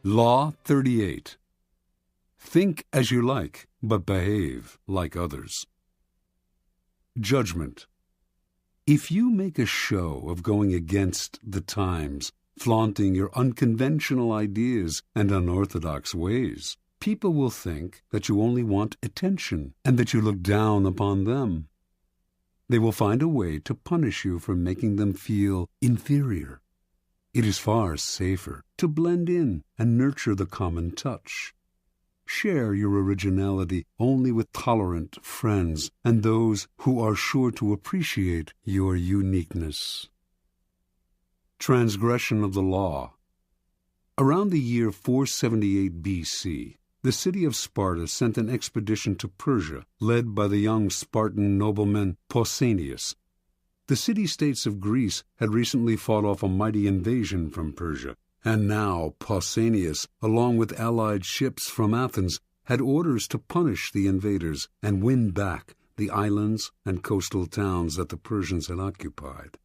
Law 38. Think as you like, but behave like others. Judgment. If you make a show of going against the times, flaunting your unconventional ideas and unorthodox ways, people will think that you only want attention and that you look down upon them. They will find a way to punish you for making them feel inferior. It is far safer to blend in and nurture the common touch. Share your originality only with tolerant friends and those who are sure to appreciate your uniqueness. Transgression of the law. Around the year 478 BC, the city of Sparta sent an expedition to Persia, led by the young Spartan nobleman Pausanias. The city-states of Greece had recently fought off a mighty invasion from Persia, and now Pausanias, along with allied ships from Athens, had orders to punish the invaders and win back the islands and coastal towns that the Persians had occupied.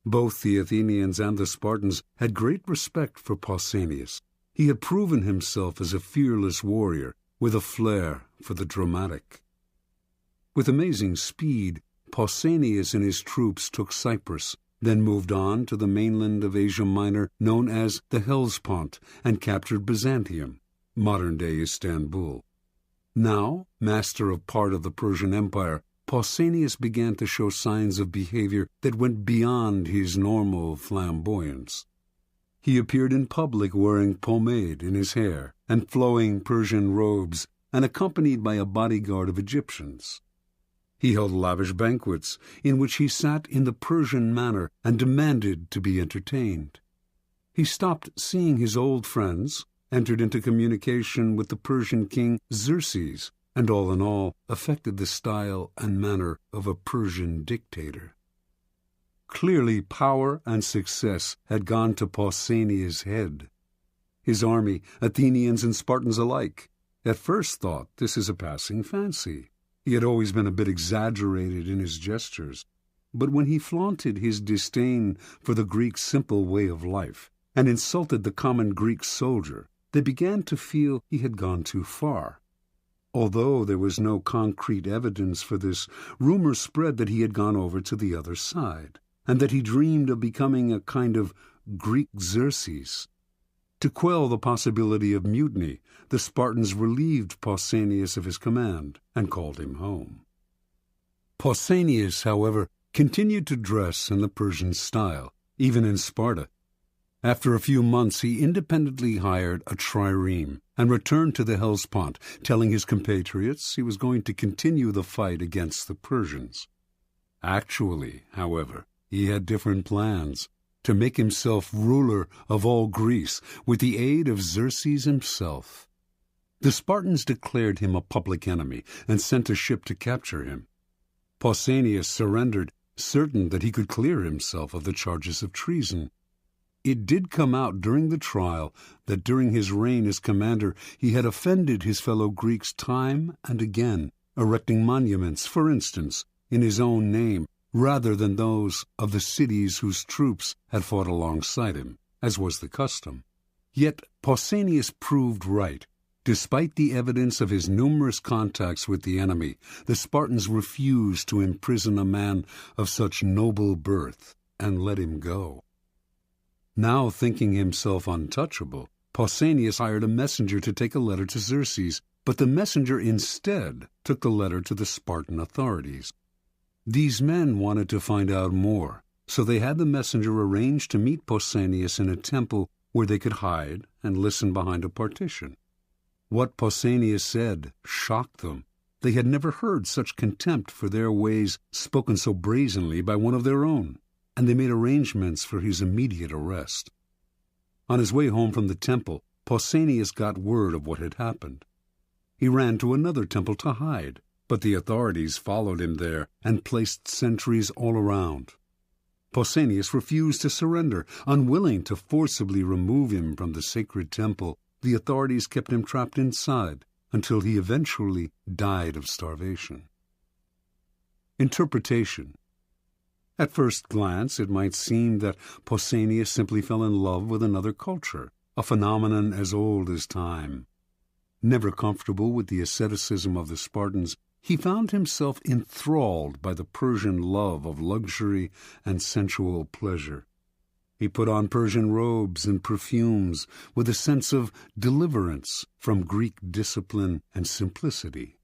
Both the Athenians and the Spartans had great respect for Pausanias. He had proven himself as a fearless warrior with a flair for the dramatic. With amazing speed, Pausanias and his troops took Cyprus, then moved on to the mainland of Asia Minor known as the Hellespont, and captured Byzantium, modern-day Istanbul. Now, master of part of the Persian Empire, Pausanias began to show signs of behavior that went beyond his normal flamboyance. He appeared in public wearing pomade in his hair and flowing Persian robes, and accompanied by a bodyguard of Egyptians. He held lavish banquets in which he sat in the Persian manner and demanded to be entertained. He stopped seeing his old friends, entered into communication with the Persian king Xerxes, and all in all affected the style and manner of a Persian dictator. Clearly power and success had gone to Pausanias' head. His army, Athenians and Spartans alike, at first thought this is a passing fancy. He had always been a bit exaggerated in his gestures, but when he flaunted his disdain for the Greek simple way of life and insulted the common Greek soldier, they began to feel he had gone too far. Although there was no concrete evidence for this, rumors spread that he had gone over to the other side, and that he dreamed of becoming a kind of Greek Xerxes. To quell the possibility of mutiny, the Spartans relieved Pausanias of his command and called him home. Pausanias, however, continued to dress in the Persian style, even in Sparta. After a few months, he independently hired a trireme and returned to the Hellespont, telling his compatriots he was going to continue the fight against the Persians. Actually, however, he had different plans: to make himself ruler of all Greece with the aid of Xerxes himself. The Spartans declared him a public enemy and sent a ship to capture him. Pausanias surrendered, certain that he could clear himself of the charges of treason. It did come out during the trial that during his reign as commander he had offended his fellow Greeks time and again, erecting monuments, for instance, in his own name, rather than those of the cities whose troops had fought alongside him, as was the custom. Yet Pausanias proved right. Despite the evidence of his numerous contacts with the enemy, the Spartans refused to imprison a man of such noble birth and let him go. Now thinking himself untouchable, Pausanias hired a messenger to take a letter to Xerxes, but the messenger instead took the letter to the Spartan authorities. These men wanted to find out more, so they had the messenger arrange to meet Pausanias in a temple where they could hide and listen behind a partition. What Pausanias said shocked them. They had never heard such contempt for their ways spoken so brazenly by one of their own, and they made arrangements for his immediate arrest. On his way home from the temple, Pausanias got word of what had happened. He ran to another temple to hide, but the authorities followed him there and placed sentries all around. Pausanias refused to surrender. Unwilling to forcibly remove him from the sacred temple, the authorities kept him trapped inside until he eventually died of starvation. Interpretation. At first glance, it might seem that Pausanias simply fell in love with another culture, a phenomenon as old as time. Never comfortable with the asceticism of the Spartans, he found himself enthralled by the Persian love of luxury and sensual pleasure. He put on Persian robes and perfumes with a sense of deliverance from Greek discipline and simplicity.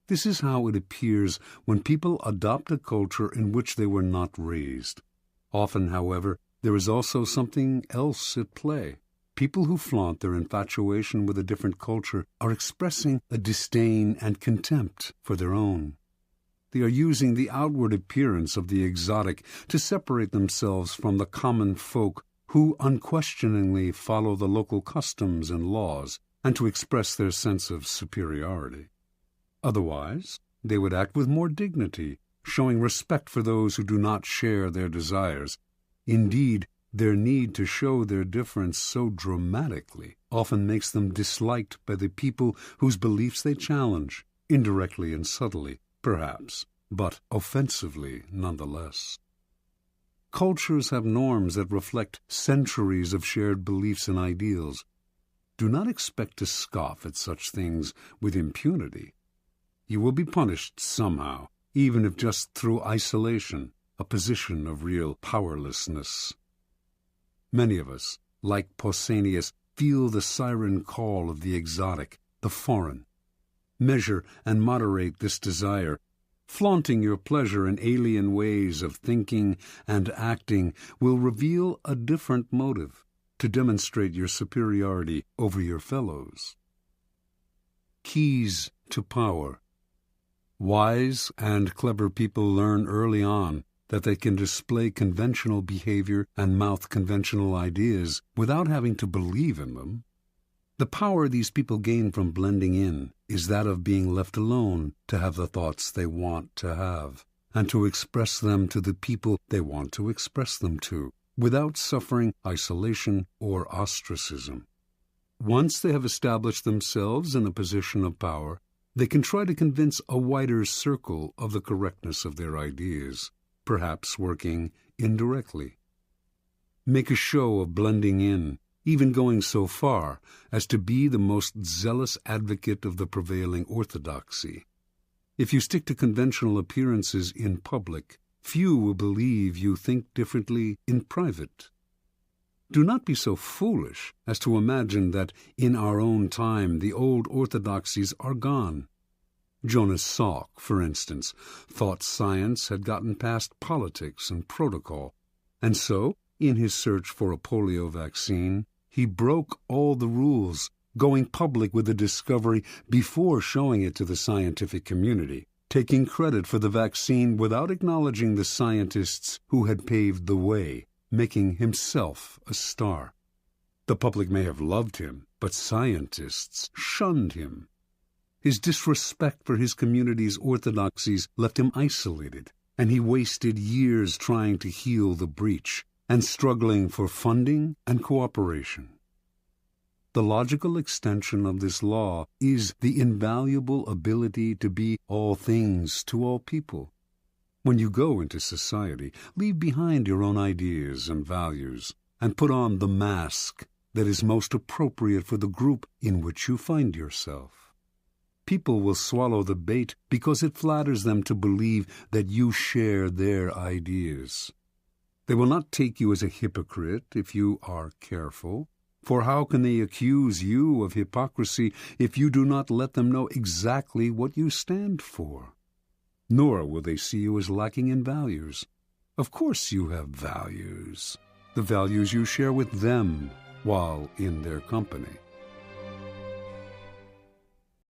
This is how it appears when people adopt a culture in which they were not raised. Often, however, there is also something else at play. People who flaunt their infatuation with a different culture are expressing a disdain and contempt for their own. They are using the outward appearance of the exotic to separate themselves from the common folk who unquestioningly follow the local customs and laws, and to express their sense of superiority. Otherwise, they would act with more dignity, showing respect for those who do not share their desires. Indeed, their need to show their difference so dramatically often makes them disliked by the people whose beliefs they challenge, indirectly and subtly, perhaps, but offensively nonetheless. Cultures have norms that reflect centuries of shared beliefs and ideals. Do not expect to scoff at such things with impunity. You will be punished somehow, even if just through isolation, a position of real powerlessness. Many of us, like Pausanias, feel the siren call of the exotic, the foreign. Measure and moderate this desire. Flaunting your pleasure in alien ways of thinking and acting will reveal a different motive to demonstrate your superiority over your fellows. Keys to power. Wise and clever people learn early on that they can display conventional behavior and mouth conventional ideas without having to believe in them. The power these people gain from blending in is that of being left alone to have the thoughts they want to have, and to express them to the people they want to express them to, without suffering isolation or ostracism. Once they have established themselves in a position of power, they can try to convince a wider circle of the correctness of their ideas, perhaps working indirectly. Make a show of blending in, even going so far as to be the most zealous advocate of the prevailing orthodoxy. If you stick to conventional appearances in public, few will believe you think differently in private. Do not be so foolish as to imagine that in our own time the old orthodoxies are gone. Jonas Salk, for instance, thought science had gotten past politics and protocol, and so, in his search for a polio vaccine, he broke all the rules, going public with the discovery before showing it to the scientific community, taking credit for the vaccine without acknowledging the scientists who had paved the way, making himself a star. The public may have loved him, but scientists shunned him. His disrespect for his community's orthodoxies left him isolated, and he wasted years trying to heal the breach and struggling for funding and cooperation. The logical extension of this law is the invaluable ability to be all things to all people. When you go into society, leave behind your own ideas and values, and put on the mask that is most appropriate for the group in which you find yourself. People will swallow the bait because it flatters them to believe that you share their ideas. They will not take you as a hypocrite if you are careful, for how can they accuse you of hypocrisy if you do not let them know exactly what you stand for? Nor will they see you as lacking in values. Of course you have values, the values you share with them while in their company.